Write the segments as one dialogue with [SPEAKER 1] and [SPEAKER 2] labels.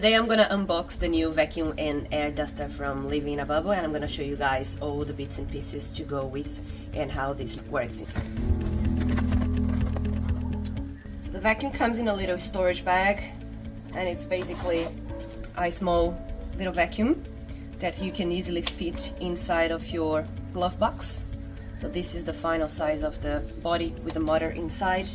[SPEAKER 1] Today I'm gonna unbox the new vacuum and air duster from Living in a Bubble, and I'm gonna show you guys all the bits and pieces to go with and how this works. So the vacuum comes in a little storage bag, and it's basically a small little vacuum that you can easily fit inside of your glove box. So this is the final size of the body with the motor inside.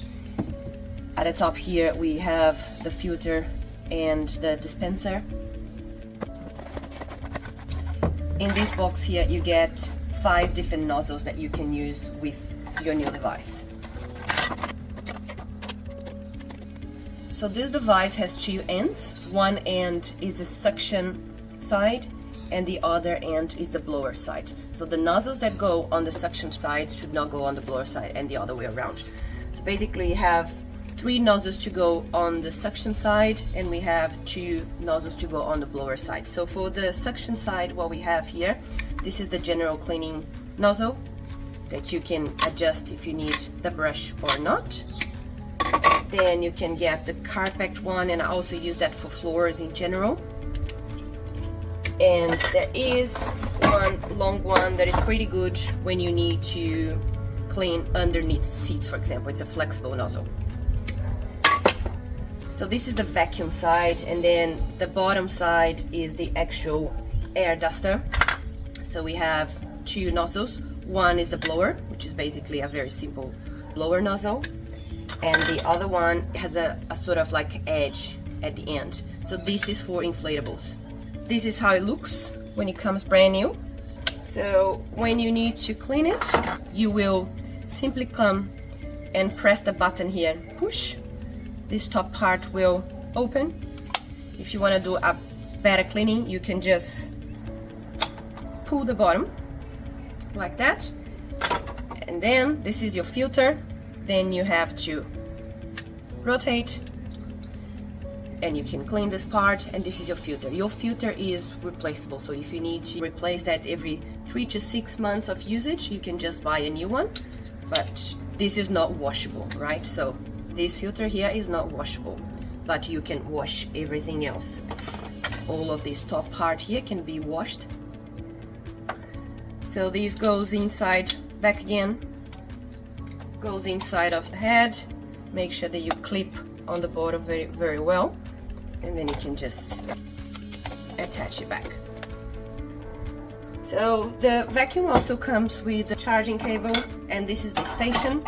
[SPEAKER 1] At the top here we have the filter and the dispenser. In this box here you get 5 different nozzles that you can use with your new device. So this device has 2 ends. One end is the suction side and the other end is the blower side. So the nozzles that go on the suction side should not go on the blower side and the other way around. So basically you have 3 nozzles to go on the suction side and we have 2 nozzles to go on the blower side. So for the suction side, what we have here, this is the general cleaning nozzle that you can adjust if you need the brush or not. Then you can get the carpet one, and I also use that for floors in general. And there is one long one that is pretty good when you need to clean underneath seats, for example. It's a flexible nozzle. So this is the vacuum side, and then the bottom side is the actual air duster. So we have 2 nozzles. One is the blower, which is basically a very simple blower nozzle, and the other one has a sort of like edge at the end. So this is for inflatables. This is how it looks when it comes brand new. So when you need to clean it, you will simply come and press the button here and push. This top part will open. If you want to do a better cleaning, you can just pull the bottom like that. And then this is your filter. Then you have to rotate and you can clean this part, and this is your filter. Your filter is replaceable, so if you need to replace that every 3 to 6 months of usage, you can just buy a new one. But this is not washable, right? So this filter here is not washable, but you can wash everything else. All of this top part here can be washed. So this goes inside, back again, goes inside of the head. Make sure that you clip on the bottom very well, and then you can just attach it back. So the vacuum also comes with a charging cable, and this is the station.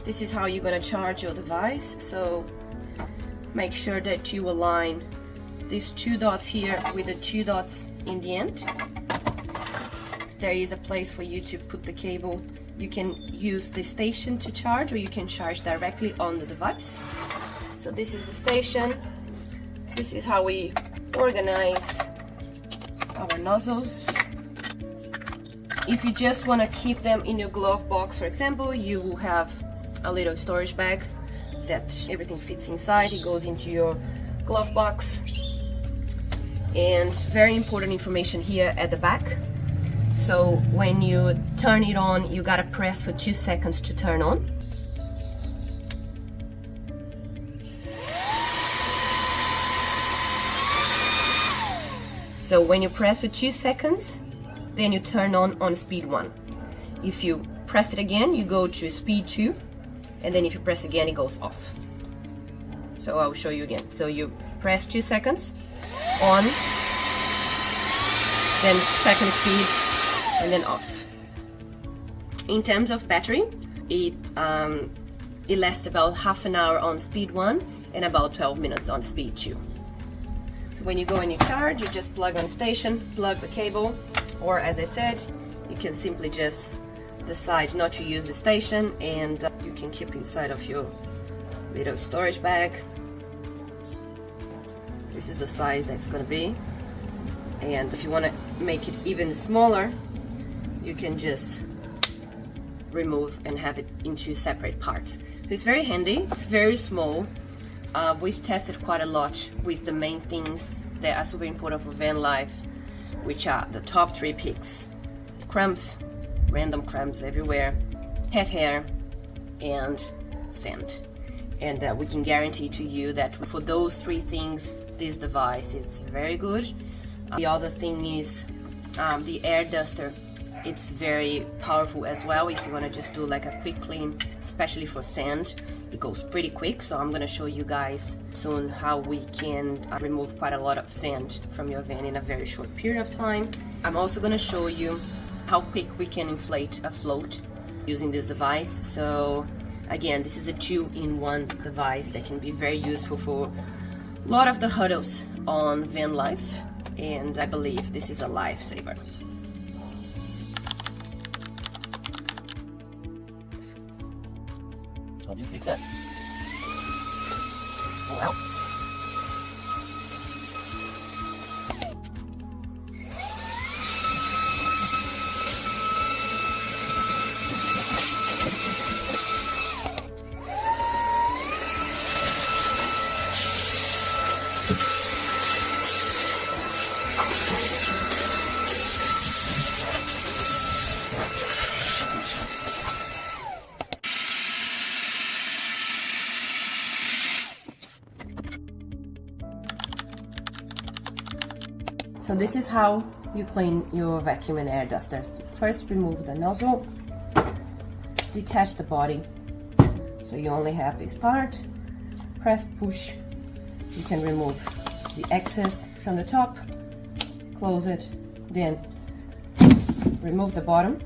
[SPEAKER 1] This is how you're gonna charge your device. So make sure that you align these 2 dots here with the 2 dots in the end. There is a place for you to put the cable. You can use the station to charge, or you can charge directly on the device. So this is the station. This is how we organize our nozzles. If you just want to keep them in your glove box, for example, you will have a little storage bag that everything fits inside. It goes into your glove box. And very important information here at the back. So when you turn it on, you gotta press for 2 seconds to turn on. So when you press for 2 seconds, then you turn on speed 1. If you press it again, you go to speed 2, and then if you press again, it goes off. So I'll show you again. So you press 2 seconds, on, then second speed, and then off. In terms of battery, it lasts about half an hour on speed 1 and about 12 minutes on speed 2. So when you go and you charge, you just plug on station, plug the cable, or as I said, you can simply just decide not to use the station, and you can keep inside of your little storage bag. This is the size that's gonna be, and if you want to make it even smaller, you can just remove and have it in 2 separate parts. So it's very handy, it's very small. We've tested quite a lot with the main things that are super important for van life, which are the top 3 picks: crumbs, random crumbs everywhere, pet hair, and sand. and we can guarantee to you that for those three things, this device is very good. The other thing is the air duster. It's very powerful as well if you want to just do like a quick clean, especially for sand. It goes pretty quick, so I'm going to show you guys soon how we can remove quite a lot of sand from your van in a very short period of time. I'm also going to show you how quick we can inflate a float using this device. So again, this is a 2-in-1 device that can be very useful for a lot of the hurdles on van life, and I believe this is a lifesaver.
[SPEAKER 2] How do you fix that? Oh, wow.
[SPEAKER 1] So this is how you clean your vacuum and air dusters. First, remove the nozzle, detach the body. So you only have this part. Press push. You can remove the excess from the top, close it, then remove the bottom.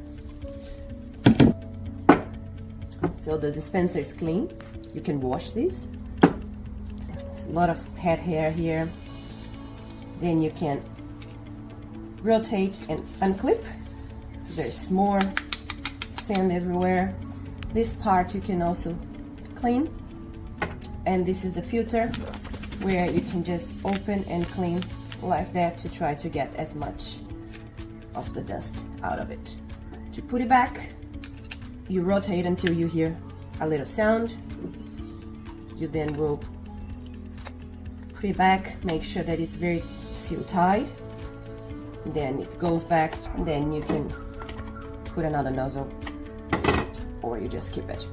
[SPEAKER 1] So the dispenser is clean. You can wash this. There's a lot of pet hair here. Then you can rotate and unclip. There's more sand everywhere. This part you can also clean, and this is the filter where you can just open and clean like that to try to get as much of the dust out of it. To put it back, you rotate until you hear a little sound. You then will put it back, make sure that it's very seal tied. Then it goes back, then you can put another nozzle or you just keep it.